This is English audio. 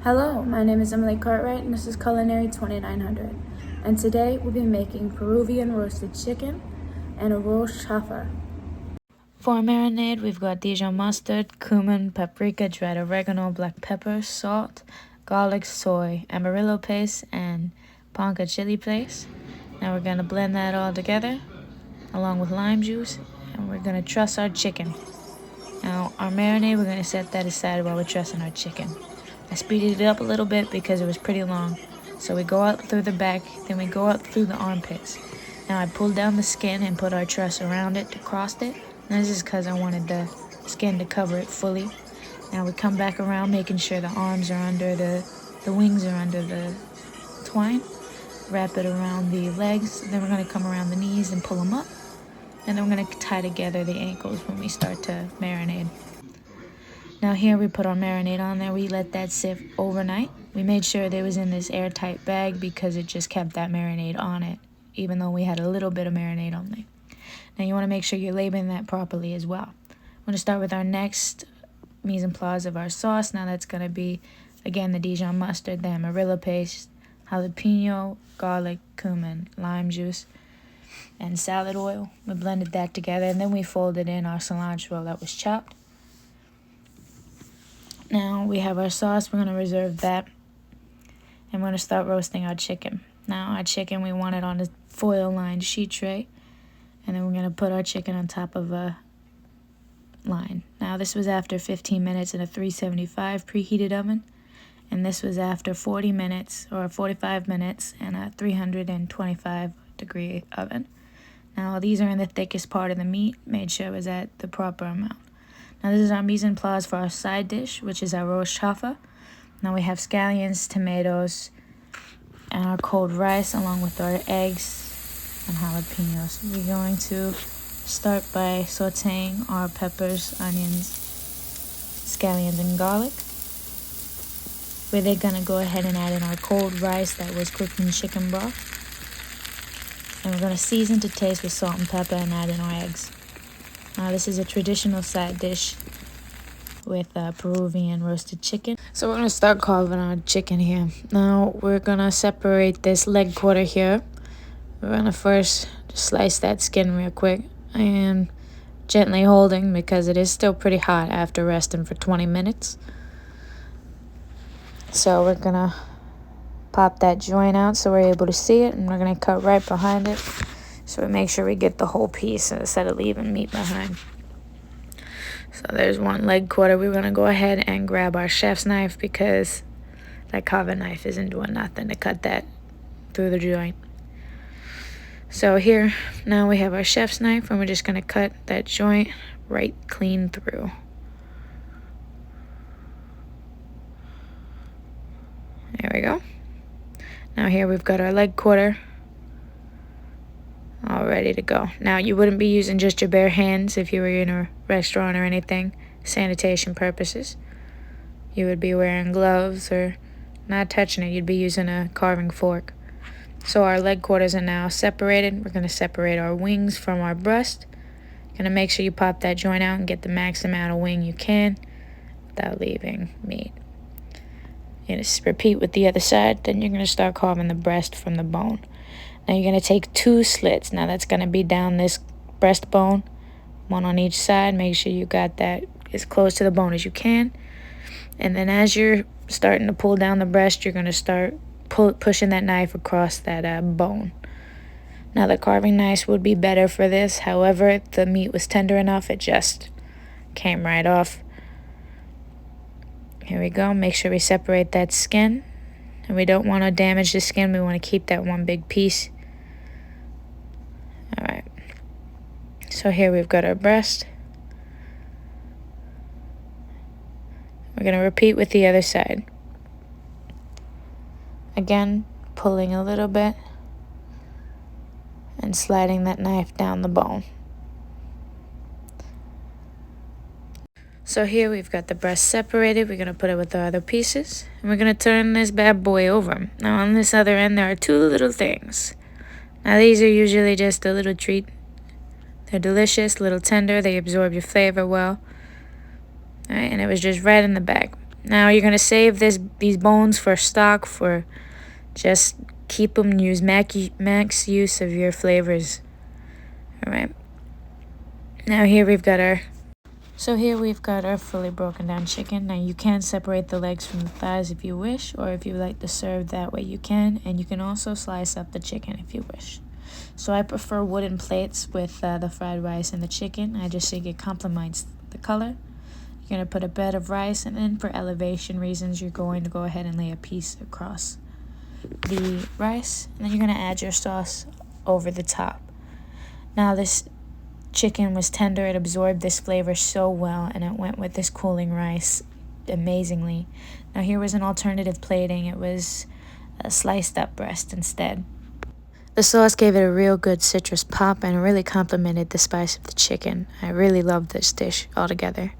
Hello, my name is Emily Cartwright and this is Culinary 2900. And today we'll be making Peruvian roasted chicken and a roast chaffa. For our marinade, we've got Dijon mustard, cumin, paprika, dried oregano, black pepper, salt, garlic, soy, amarillo paste, and panca chili paste. Now we're going to blend that all together along with lime juice, and we're going to truss our chicken. Now our marinade, we're going to set that aside while we're trussing our chicken. I speeded it up a little bit because it was pretty long. So we go out through the back, then we go out through the armpits. Now I pulled down the skin and put our truss around it to cross it. And this is because I wanted the skin to cover it fully. Now we come back around, making sure the arms are under the wings are under the twine. Wrap it around the legs. Then we're going to come around the knees and pull them up. And then we're going to tie together the ankles when we start to marinate. Now here we put our marinade on there. We let that sit overnight. We made sure it was in this airtight bag because it just kept that marinade on it, even though we had a little bit of marinade on there. Now you want to make sure you're labeling that properly as well. I'm going to start with our next mise en place of our sauce. Now that's going to be, again, the Dijon mustard, the amarillo paste, jalapeno, garlic, cumin, lime juice, and salad oil. We blended that together, and then we folded in our cilantro that was chopped. Now we have our sauce. We're going to reserve that, and we're going to start roasting our chicken. Now our chicken, we want it on a foil-lined sheet tray, and then we're going to put our chicken on top of a line. Now this was after 15 minutes in a 375 preheated oven, and this was after 40 minutes or 45 minutes in a 325 degree oven. Now these are in the thickest part of the meat. Made sure it was at the proper amount. Now this is our mise en place for our side dish, which is our roast chaffa. Now we have scallions, tomatoes, and our cold rice along with our eggs and jalapenos. We're going to start by sauteing our peppers, onions, scallions, and garlic. We're then going to go ahead and add in our cold rice that was cooked in chicken broth. And we're going to season to taste with salt and pepper and add in our eggs. Now this is a traditional side dish with Peruvian roasted chicken. So we're going to start carving our chicken here. Now we're going to separate this leg quarter here. We're going to first just slice that skin real quick and gently holding because it is still pretty hot after resting for 20 minutes. So we're going to pop that joint out so we're able to see it, and we're going to cut right behind it. So we make sure we get the whole piece instead of leaving meat behind. So there's one leg quarter. We're going to go ahead and grab our chef's knife because that carving knife isn't doing nothing to cut that through the joint. So here, now we have our chef's knife, and we're just going to cut that joint right clean through. There we go. Now here we've got our leg quarter all ready to go. Now you wouldn't be using just your bare hands if you were in a restaurant or anything, sanitation purposes. You would be wearing gloves or not touching it. You'd be using a carving fork. So our leg quarters are now separated. We're going to separate our wings from our breast. Going to make sure you pop that joint out and get the max amount of wing you can without leaving meat. You just repeat with the other side. Then you're going to start carving the breast from the bone. Now you're going to take 2 slits. Now that's going to be down this breastbone, one on each side. Make sure you got that as close to the bone as you can. And then as you're starting to pull down the breast, you're going to start pushing that knife across that bone. Now the carving knife would be better for this. However, if the meat was tender enough, it just came right off. Here we go. Make sure we separate that skin. And we don't want to damage the skin. We want to keep that one big piece. All right. So here we've got our breast. We're going to repeat with the other side. Again, pulling a little bit and sliding that knife down the bone. So here we've got the breast separated. We're going to put it with the other pieces. And we're going to turn this bad boy over. Now on this other end, there are 2 little things. Now these are usually just a little treat. They're delicious, a little tender. They absorb your flavor well. All right, and it was just right in the back. Now you're gonna save these bones for stock, for just keep them, use max use of your flavors. All right. Now here we've got our fully broken down chicken. Now you can separate the legs from the thighs if you wish, or if you like to serve that way you can, and you can also slice up the chicken if you wish. So I prefer wooden plates with the fried rice and the chicken. I just think it complements the color. You're going to put a bed of rice, and then for elevation reasons, you're going to go ahead and lay a piece across the rice, and then you're going to add your sauce over the top. Now this chicken was tender. It absorbed this flavor so well, and it went with this cooling rice amazingly. Now here was an alternative plating. It was a sliced up breast instead. The sauce gave it a real good citrus pop and really complemented the spice of the chicken. I really loved this dish altogether.